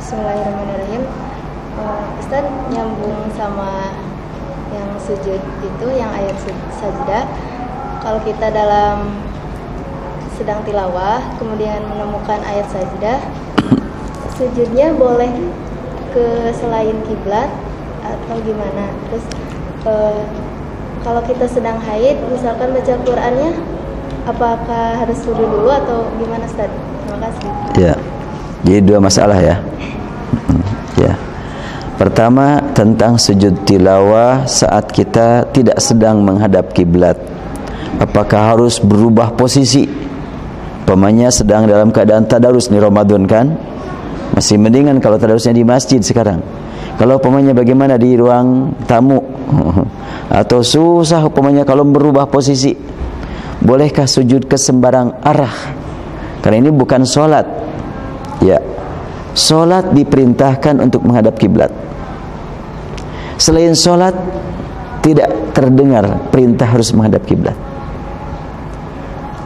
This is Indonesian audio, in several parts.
Bismillahirrahmanirrahim. Ustaz, nyambung sama yang sujud itu, yang ayat sajdah. Kalau kita dalam sedang tilawah kemudian menemukan ayat sajdah, sujudnya boleh ke selain kiblat atau gimana? Terus kalau kita sedang haid, misalkan baca Qur'annya, apakah harus wudu dulu atau gimana, Ustaz? Terima kasih. Ya, jadi dua masalah ya. Ya, pertama tentang sujud tilawah saat kita tidak sedang menghadap kiblat. Apakah harus berubah posisi? Pemanya sedang dalam keadaan tadarus nih Ramadan kan? Masih mendingan kalau tadarusnya di masjid sekarang. Kalau pemanya bagaimana di ruang tamu? Atau susah pemanya kalau berubah posisi? Bolehkah sujud ke sembarang arah? Karena ini bukan sholat. Ya, sholat diperintahkan untuk menghadap kiblat. Selain sholat tidak terdengar perintah harus menghadap kiblat.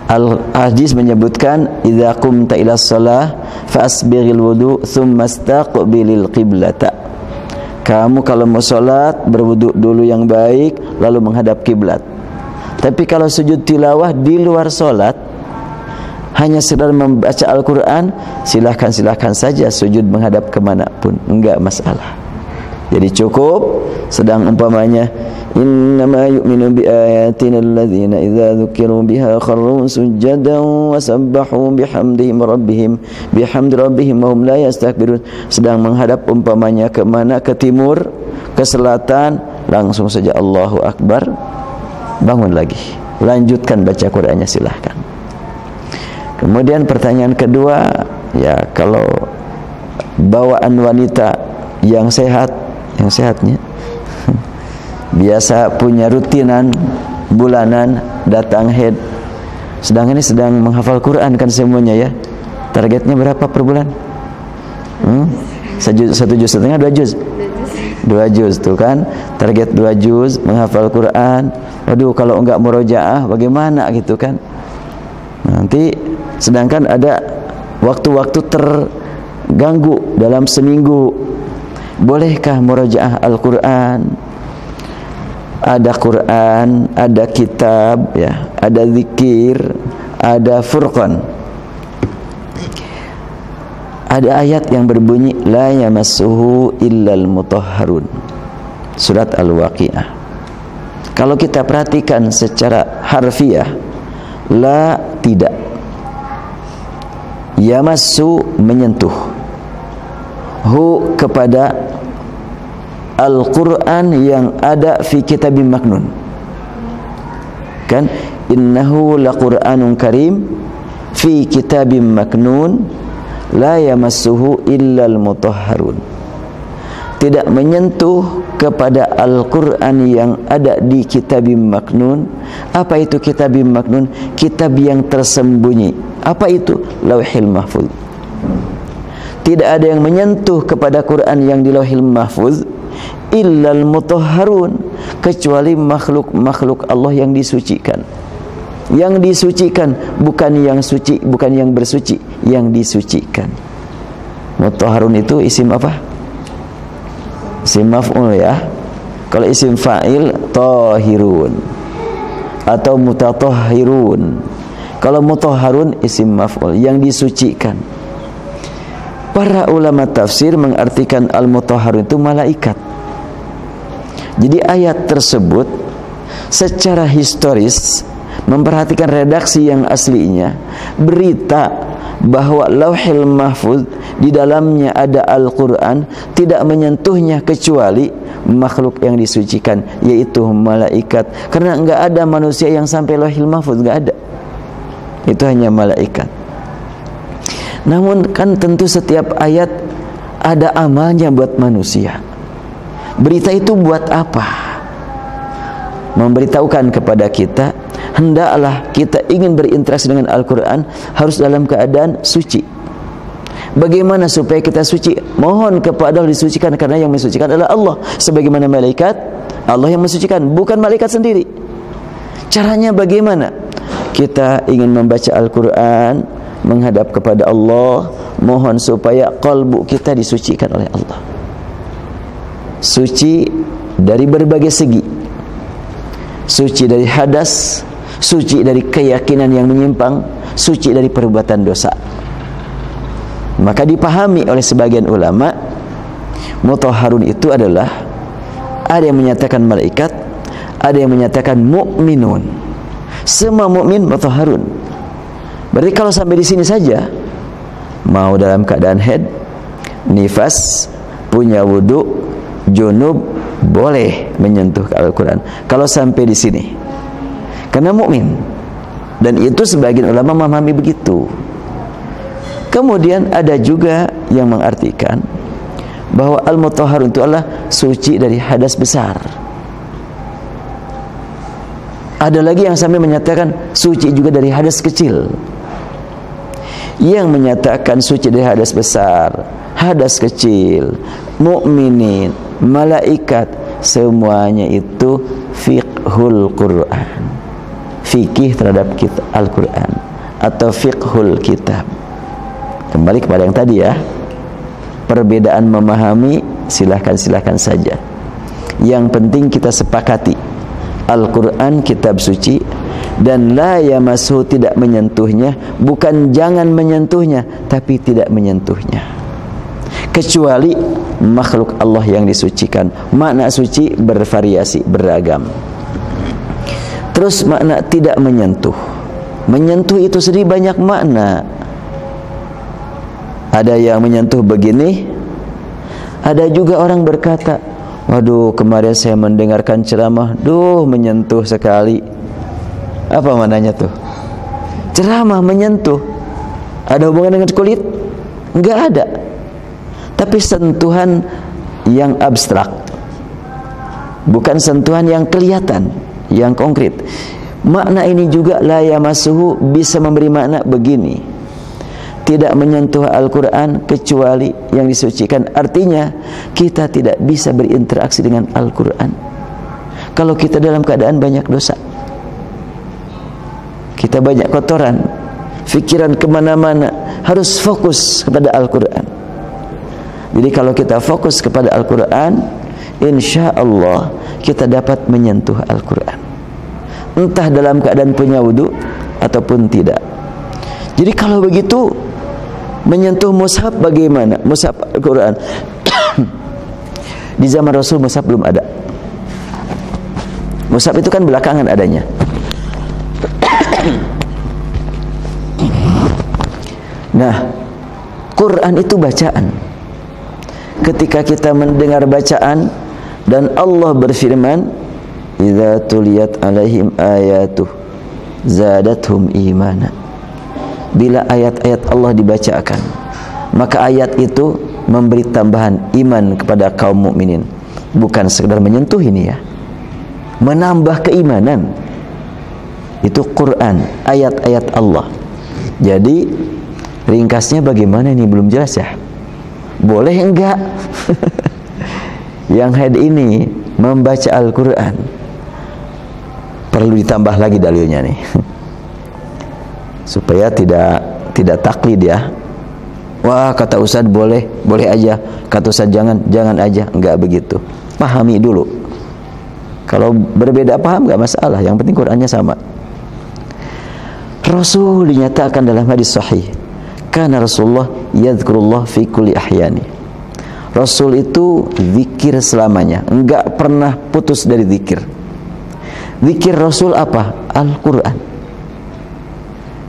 Al-Hadis menyebutkan idza qumta ila shalah fasbighil wudu thumma istaqbilil qiblata. Kamu kalau mau sholat berwudu dulu yang baik lalu menghadap kiblat. Tapi kalau sujud tilawah di luar sholat, hanya sekedar membaca Al-Quran, silahkan saja sujud menghadap kemanapun, enggak masalah. Jadi cukup sedang umpamanya innama yu'minu bi ayatina alladzina idza dzukiru biha kharru sujadan wa sabbahu bihamdi rabbihim wa hum la yastakbirun. Sedang menghadap umpamanya ke mana? Ke timur, ke selatan, langsung saja Allahu Akbar, bangun lagi, lanjutkan baca Qur'annya, silahkan. Kemudian pertanyaan kedua, ya kalau bawaan wanita yang sehatnya biasa punya rutinan bulanan datang haid, sedang ini sedang menghafal Quran kan semuanya ya. Targetnya berapa per bulan? Satu juz setengah, 2 juz? 2 juz tuh kan, target 2 juz menghafal Quran. Waduh, kalau enggak murojaah bagaimana gitu kan? Nanti sedangkan ada waktu-waktu terganggu dalam seminggu, bolehkah murojaah Al-Quran? Ada Quran, ada kitab ya, ada zikir, ada furqan. Ada ayat yang berbunyi la yamassuhu illal mutahharun, surat Al-Waqiah. Kalau kita perhatikan secara harfiah, la tidak, yamassu menyentuh, hu kepada Al-Quran yang ada fi kitabim maknun kan, innahu laqur'anun karim fi kitabim maknun la yamassuhu illal mutahharun. Tidak menyentuh kepada Al-Quran yang ada di kitabim maknun. Apa itu kitabim maknun? Kitab yang tersembunyi. Apa itu? Lauhil mahfuz. Tidak ada yang menyentuh kepada Quran yang di Lauhil mahfuz illal mutahharun, kecuali makhluk-makhluk Allah yang disucikan. Yang disucikan, bukan yang suci, bukan yang bersuci, yang disucikan. Mutahharun itu isim apa? Isim maf'ul ya. Kalau isim fa'il tahirun atau mutatahhirun. Kalau mutahharun isim maf'ul, yang disucikan. Para ulama tafsir mengartikan al-mutahharun itu malaikat. Jadi ayat tersebut secara historis memperhatikan redaksi yang aslinya, berita bahwa Lauhil Mahfuz di dalamnya ada Al-Quran tidak menyentuhnya kecuali makhluk yang disucikan, yaitu malaikat. Karena enggak ada manusia yang sampai Lauhil Mahfuz, enggak ada. Itu hanya malaikat. Namun kan tentu setiap ayat ada amalnya buat manusia. Berita itu buat apa? Memberitahukan kepada kita, hendaklah kita ingin berinteraksi dengan Al-Quran harus dalam keadaan suci. Bagaimana supaya kita suci? Mohon kepada Allah disucikan, karena yang mensucikan adalah Allah. Sebagaimana malaikat, Allah yang mensucikan, bukan malaikat sendiri. Caranya bagaimana? Kita ingin membaca Al-Quran, menghadap kepada Allah, mohon supaya qalbu kita disucikan oleh Allah. Suci dari berbagai segi. Suci dari hadas, suci dari keyakinan yang menyimpang, suci dari perbuatan dosa. Maka dipahami oleh sebagian ulama, mutahharun itu adalah, ada yang menyatakan malaikat, ada yang menyatakan mukminun. Semua mukmin mutahharun. Berarti kalau sampai di sini saja, mau dalam keadaan haid, nifas, punya wudu, junub, boleh menyentuh Al-Quran. Kalau sampai di sini, karena mukmin. Dan itu sebagian ulama memahami begitu. Kemudian ada juga yang mengartikan bahwa al-mutahharun itu adalah suci dari hadas besar. Ada lagi yang sampai menyatakan suci juga dari hadas kecil. Yang menyatakan suci dari hadas besar, hadas kecil, mukminin, malaikat, semuanya itu fiqhul Quran. Fikih terhadap kitab Al-Quran atau fiqhul kitab. Kembali kepada yang tadi ya. Perbedaan memahami silahkan saja. Yang penting kita sepakati Al-Quran kitab suci, dan la yamassuhu, tidak menyentuhnya, bukan jangan menyentuhnya, tapi tidak menyentuhnya, kecuali makhluk Allah yang disucikan. Makna suci bervariasi, beragam. Terus makna tidak menyentuh. Menyentuh itu sendiri banyak makna. Ada yang menyentuh begini, ada juga orang berkata, waduh, kemarin saya mendengarkan ceramah, duh, menyentuh sekali. Apa maknanya tuh? Ceramah menyentuh. Ada hubungan dengan kulit? Enggak ada. Tapi sentuhan yang abstrak, bukan sentuhan yang kelihatan, yang konkret. Makna ini juga la yamassuhu bisa memberi makna begini, tidak menyentuh Al-Quran kecuali yang disucikan. Artinya kita tidak bisa berinteraksi dengan Al-Quran kalau kita dalam keadaan banyak dosa, kita banyak kotoran, fikiran kemana-mana, harus fokus kepada Al-Quran. Jadi kalau kita fokus kepada Al-Quran, insya Allah kita dapat menyentuh Al-Quran, entah dalam keadaan punya wudu ataupun tidak. Jadi kalau begitu, menyentuh mushaf bagaimana? Mushaf Al-Quran di zaman Rasul mushaf belum ada. Mushaf itu kan belakangan adanya. Nah, Quran itu bacaan. Ketika kita mendengar bacaan dan Allah berfirman, "Idza tuliyat alaihim ayatuh zadatuhum imana." Bila ayat-ayat Allah dibacakan, maka ayat itu memberi tambahan iman kepada kaum mukminin. Bukan sekedar menyentuh ini ya, menambah keimanan. Itu Quran, ayat-ayat Allah. Jadi ringkasnya bagaimana ini belum jelas ya. Boleh enggak yang haid ini membaca Al-Quran? Perlu ditambah lagi dalilnya nih supaya tidak taklid ya. Wah, kata Ustaz boleh aja, kata Ustaz jangan aja. Enggak begitu. Pahami dulu. Kalau berbeda paham enggak masalah, yang penting Qur'annya sama. Rasul dinyatakan dalam hadis sahih, kana Rasulullah yadhkurullah fi kulli ahyani. Rasul itu zikir selamanya, enggak pernah putus dari zikir. Zikir Rasul apa? Al-Qur'an.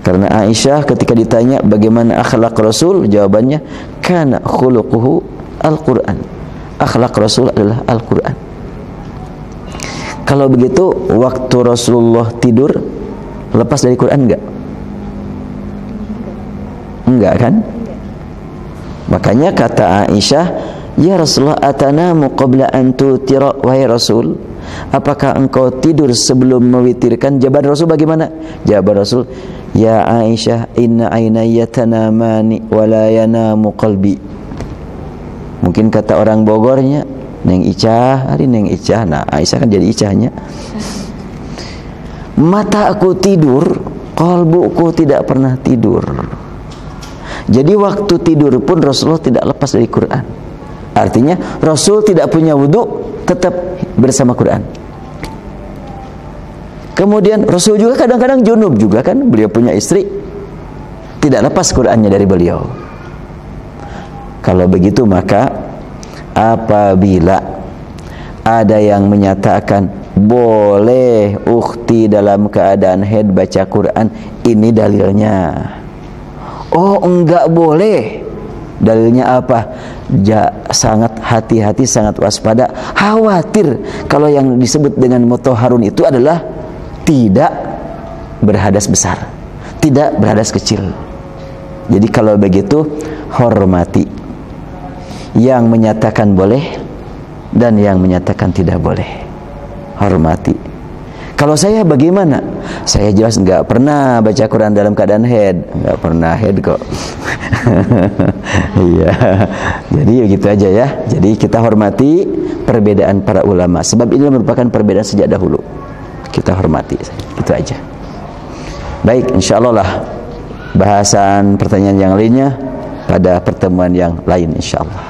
Karena Aisyah ketika ditanya bagaimana akhlak Rasul, jawabannya kana khuluquhu Al-Qur'an. Akhlak Rasul adalah Al-Qur'an. Kalau begitu, waktu Rasulullah tidur lepas dari Quran enggak? Enggak kan? Makanya kata Aisyah, ya Rasulullah, atanamu qabla an tutira, wahai Rasul, apakah engkau tidur sebelum mewitirkan? Jawaban Rasul bagaimana? Jawaban Rasul, ya Aisyah, inna aynaya tanamani wa la yanamu qalbi. Mungkin kata orang Bogornya, Neng Icah, hari Neng Icah. Nah, Aisyah kan jadi Icahnya. Mata aku tidur, qalbuku tidak pernah tidur. Jadi waktu tidur pun Rasulullah tidak lepas dari Quran. Artinya Rasul tidak punya wudu, tetap bersama Quran. Kemudian Rasul juga kadang-kadang junub juga kan, beliau punya istri, tidak lepas Qurannya dari beliau. Kalau begitu maka apabila ada yang menyatakan boleh ukhti dalam keadaan haid baca Quran, ini dalilnya. Oh enggak boleh, dalilnya apa? Sangat hati-hati, sangat waspada, khawatir kalau yang disebut dengan mutahharun itu adalah tidak berhadas besar, tidak berhadas kecil. Jadi kalau begitu hormati yang menyatakan boleh dan yang menyatakan tidak boleh, hormati. Kalau saya bagaimana? Saya jelas nggak pernah baca Quran dalam keadaan haid, nggak pernah haid kok. Iya. Jadi begitu aja ya. Jadi kita hormati perbedaan para ulama, sebab ini merupakan perbedaan sejak dahulu. Kita hormati, itu aja. Baik, insyaallah lah bahasan pertanyaan yang lainnya pada pertemuan yang lain insyaallah.